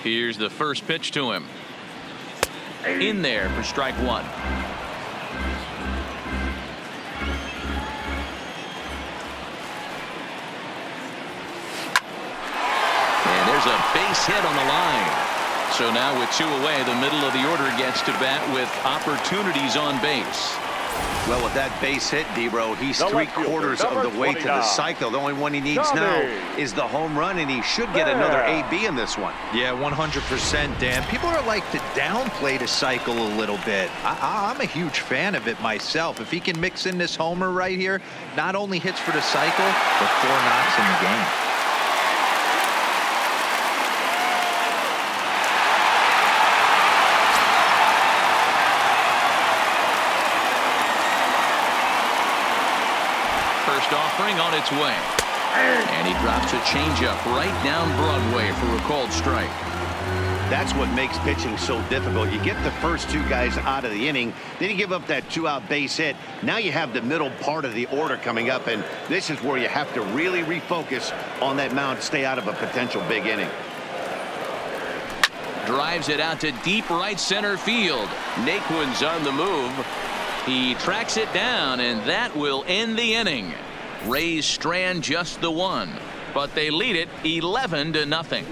Here's the first pitch to him. In there for strike one. And there's a base hit on the line. So now with two away, the middle of the order gets to bat with opportunities on base. Well, with that base hit, Debro, he's three-quarters of the way to the cycle. The only one he needs now is the home run, and he should get another AB in this one. Yeah, 100%, Dan. People are like to downplay the cycle a little bit. I'm a huge fan of it myself. If he can mix in this homer right here, not only hits for the cycle, but 4 knocks in the game. Offering on its way, and he drops a changeup right down Broadway for a called strike. That's what makes pitching so difficult. You get the first 2 guys out of the inning, then you give up that 2-out base hit. Now you have the middle part of the order coming up, and this is where you have to really refocus on that mound, stay out of a potential big inning. Drives it out to deep right center field. Naquin's on the move. He tracks it down, and that will end the inning. Rays strand just the one, but they lead it 11-0.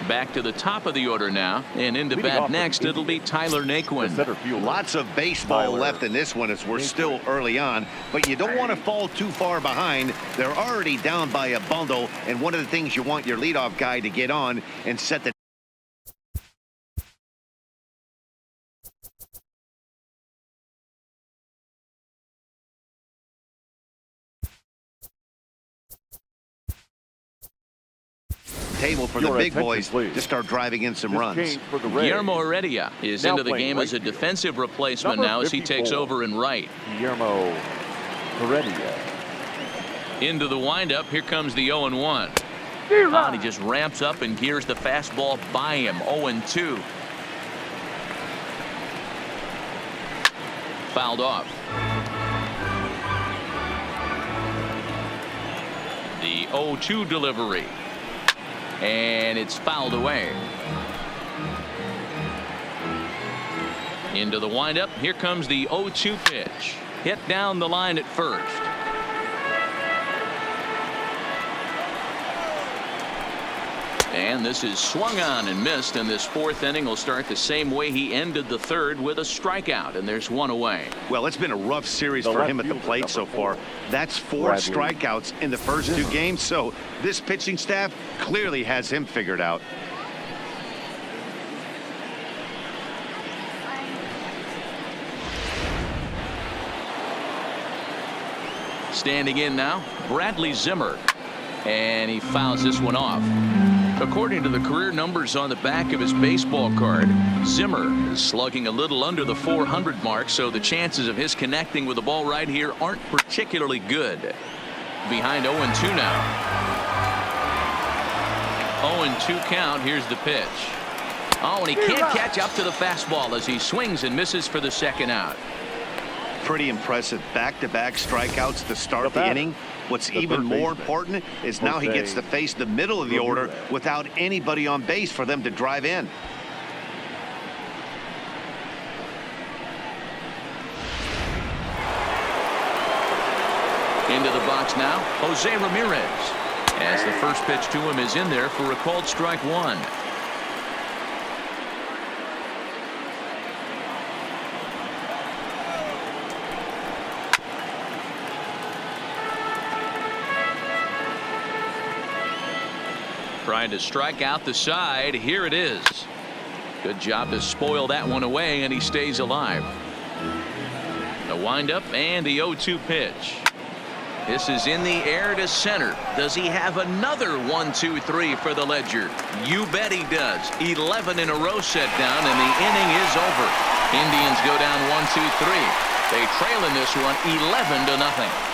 Back to the top of the order now, and into bat next it'll be Tyler Naquin. Lots of baseball left in this one as we're still early on, but you don't want to fall too far behind. They're already down by a bundle, and one of the things you want your leadoff guy to get on and set the table for the big boys to start driving in some runs. Guillermo Heredia is into the game as a defensive replacement now as he takes over in right. Guillermo Heredia. Into the windup. Here comes the 0-1. And he just ramps up and gears the fastball by him. 0-2. Fouled off. The 0-2 delivery. And it's fouled away. Into the windup. Here comes the 0-2 pitch. Hit down the line at first. And this is swung on and missed, and this fourth inning will start the same way he ended the third, with a strikeout, and there's one away. Well, it's been a rough series for him at the plate so far. That's 4 strikeouts in the first 2 games, so this pitching staff clearly has him figured out. Standing in now, Bradley Zimmer, and he fouls this one off. According to the career numbers on the back of his baseball card, Zimmer is slugging a little under the 400 mark, so the chances of his connecting with the ball right here aren't particularly good. Behind 0-2 now. 0-2 count. Here's the pitch. Oh, and he can't catch up to the fastball as he swings and misses for the second out. Pretty impressive back-to-back strikeouts to start the inning. What's even more important is now he gets to face the middle of the order without anybody on base for them to drive in. Into the box now, Jose Ramirez, as the first pitch to him is in there for a called strike one. Trying to strike out the side. Here it is. Good job to spoil that one away, and he stays alive. The windup and the 0-2 pitch. This is in the air to center. Does he have another 1-2-3 for the ledger? You bet he does. 11 in a row set down, and the inning is over. Indians go down 1-2-3. They trail in this one 11-0.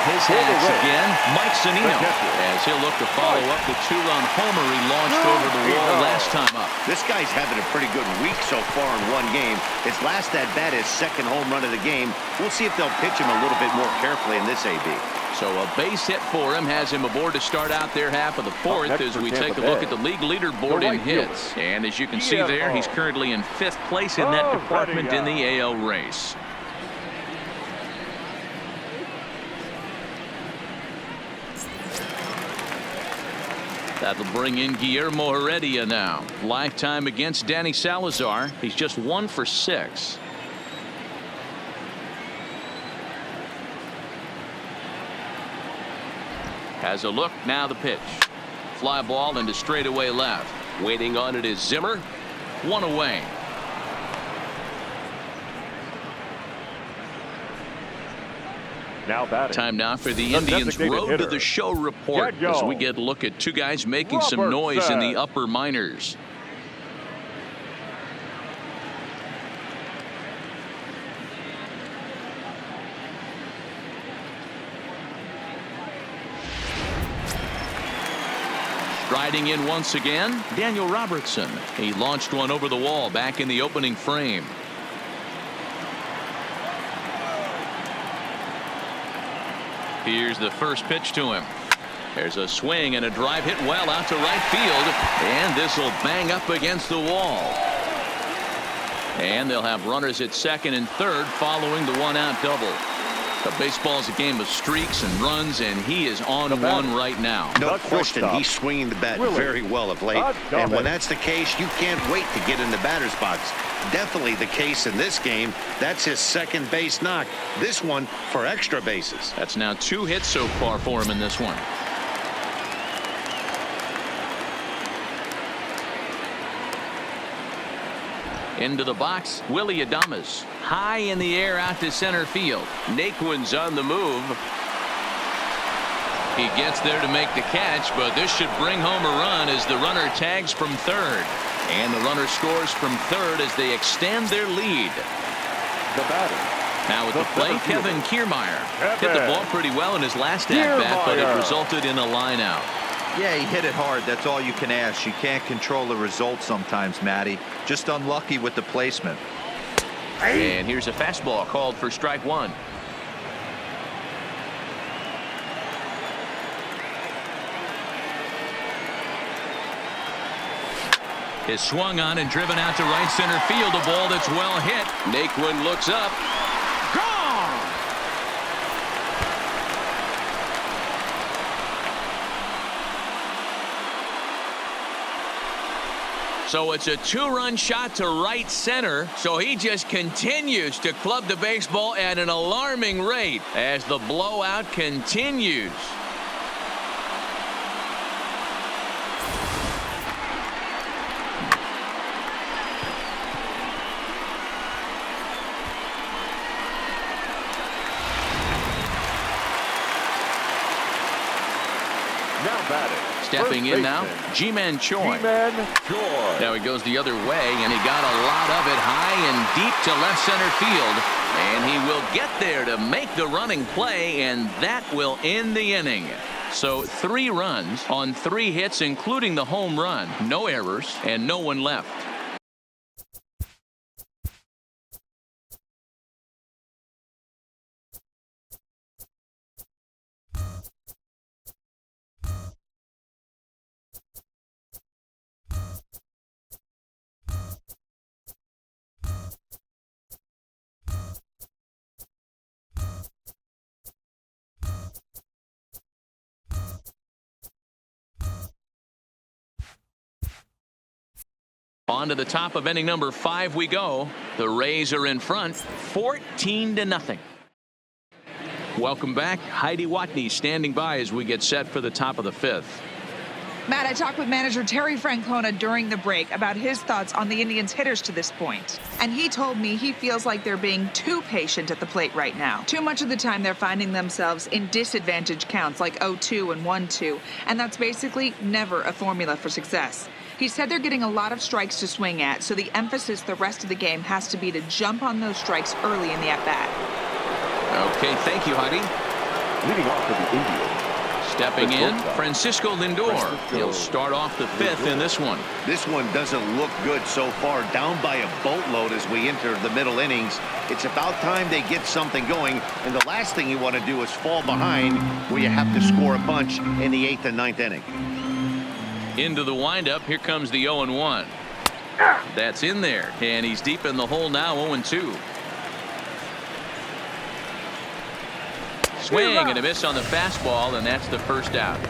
His hats again, Mike Zunino, as he'll look to follow up the 2-run homer he launched over the wall last time up. This guy's having a pretty good week so far in one game. His last at bat, his second home run of the game. We'll see if they'll pitch him a little bit more carefully in this AB. So a base hit for him has him aboard to start out their half of the fourth as we take a look at the league leaderboard in hits. And as you can see there, he's currently in 5th place in that department in the AL race. That'll bring in Guillermo Heredia now. Lifetime against Danny Salazar. He's just 1 for 6. Has a look. Now the pitch. Fly ball into straightaway left. Waiting on it is Zimmer. 1 away. Now batting. Time now for the Indians Road to the Show report as we get a look at 2 guys making some noise in the upper minors. Striding in once again, Daniel Robertson. He launched one over the wall back in the opening frame. Here's the first pitch to him. There's a swing and a drive hit well out to right field, and this will bang up against the wall. And they'll have runners at second and third following the 1-out double. The baseball's a game of streaks and runs, and he is on one right now. No question, he's swinging the bat very well of late. And when that's the case, you can't wait to get in the batter's box. Definitely the case in this game. That's his second base knock. This one for extra bases. That's now 2 hits so far for him in this one. Into the box, Willie Adames. High in the air out to center field. Naquin's on the move. He gets there to make the catch, but this should bring home a run as the runner tags from third. And the runner scores from third as they extend their lead. The batter. Now with the plate, Kevin Kiermaier. Hit the ball pretty well in his last at-bat, but it resulted in a line out. Yeah, he hit it hard. That's all you can ask. You can't control the result sometimes, Matty. Just unlucky with the placement. And here's a fastball called for strike 1. Is swung on and driven out to right center field. A ball that's well hit. Naquin looks up. Gone! So it's a 2-run shot to right center. So he just continues to club the baseball at an alarming rate as the blowout continues. Now batting. Stepping in now, Ji-Man Choi. Now he goes the other way, and he got a lot of it high and deep to left center field. And he will get there to make the running play, and that will end the inning. So 3 runs on 3 hits, including the home run. No errors, and no one left. On to the top of inning number 5 we go. The Rays are in front, 14-0. Welcome back. Heidi Watney standing by as we get set for the top of the 5th. Matt, I talked with manager Terry Francona during the break about his thoughts on the Indians' hitters to this point. And he told me he feels like they're being too patient at the plate right now. Too much of the time they're finding themselves in disadvantage counts like 0-2 and 1-2. And that's basically never a formula for success. He said they're getting a lot of strikes to swing at, so the emphasis the rest of the game has to be to jump on those strikes early in the at-bat. Okay, thank you, Heidi. Leading off for the Indians. Stepping in, Francisco Lindor. He'll start off the 5th in this one. This one doesn't look good so far. Down by a boatload as we enter the middle innings. It's about time they get something going. And the last thing you want to do is fall behind where you have to score a bunch in the 8th and 9th inning. Into the windup. Here comes the 0-1. That's in there. And he's deep in the hole now, 0-2. Swing and a miss on the fastball, and that's the first out.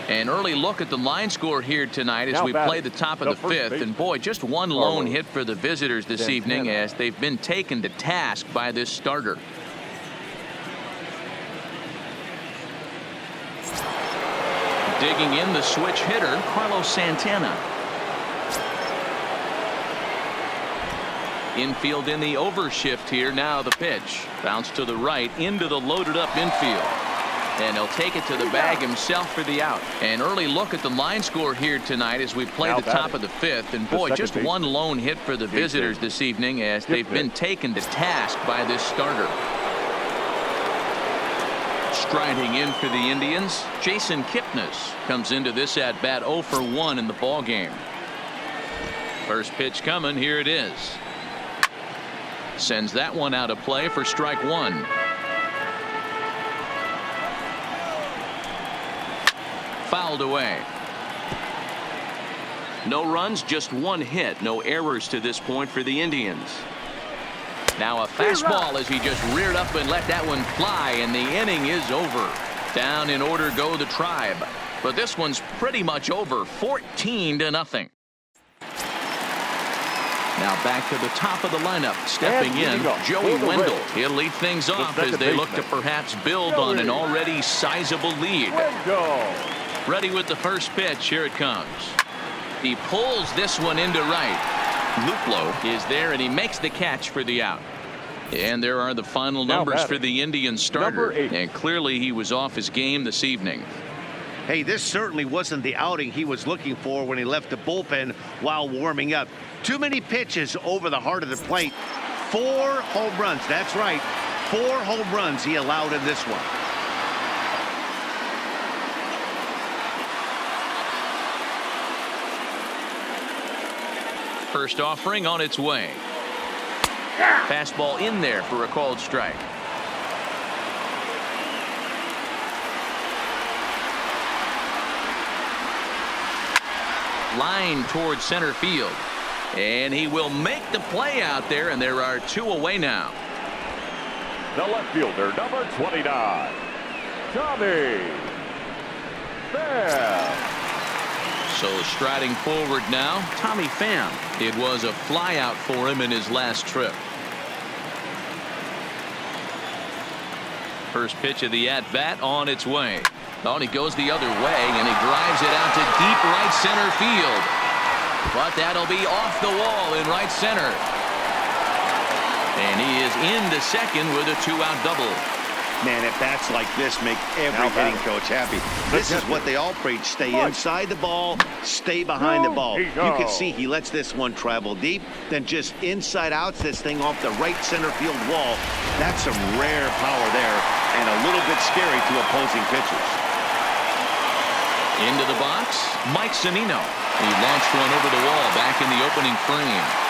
An early look at the line score here tonight as we play the top of the 5th. And boy, just one lone hit for the visitors this evening as they've been taken to task by this starter. Digging in, the switch hitter, Carlos Santana. Infield in the overshift here. Now the pitch. Bounce to the right into the loaded up infield. And he'll take it to the bag himself for the out. An early look at the line score here tonight as we play the top of the 5th. And boy, just one lone hit for the visitors this evening as they've been taken to task by this starter. Striding in for the Indians, Jason Kipnis comes into this at bat 0 for 1 in the ball game. First pitch coming. Here it is. Sends that one out of play for strike 1. Fouled away. No runs, just one hit. No errors to this point for the Indians. Now a fastball as he just reared up and let that one fly, and the inning is over. Down in order go the Tribe. But this one's pretty much over, 14-0. Now back to the top of the lineup. Stepping in, Joey Wendell. He'll lead things off as they look to perhaps build on an already sizable lead. Ready with the first pitch. Here it comes. He pulls this one into right. Luplow is there, and he makes the catch for the out. And there are the final numbers for the Indian starter. And clearly he was off his game this evening. Hey, this certainly wasn't the outing he was looking for when he left the bullpen while warming up. Too many pitches over the heart of the plate. 4 home runs. That's right. 4 home runs he allowed in this one. First offering on its way. Fastball in there for a called strike. Line towards center field. And he will make the play out there, and there are 2 away now. The left fielder, number 29, Tommy Pham. So striding forward now, Tommy Pham. It was a flyout for him in his last trip. First pitch of the at-bat on its way. Oh, and he goes the other way, and he drives it out to deep right center field. But that'll be off the wall in right center. And he is into second with a 2-out double. Man, at bats like this make every hitting coach happy. This is what they all preach. Stay inside the ball, stay behind the ball. You can see he lets this one travel deep, then just inside outs this thing off the right center field wall. That's some rare power there and a little bit scary to opposing pitchers. Into the box, Mike Zunino. He launched one over the wall back in the opening frame.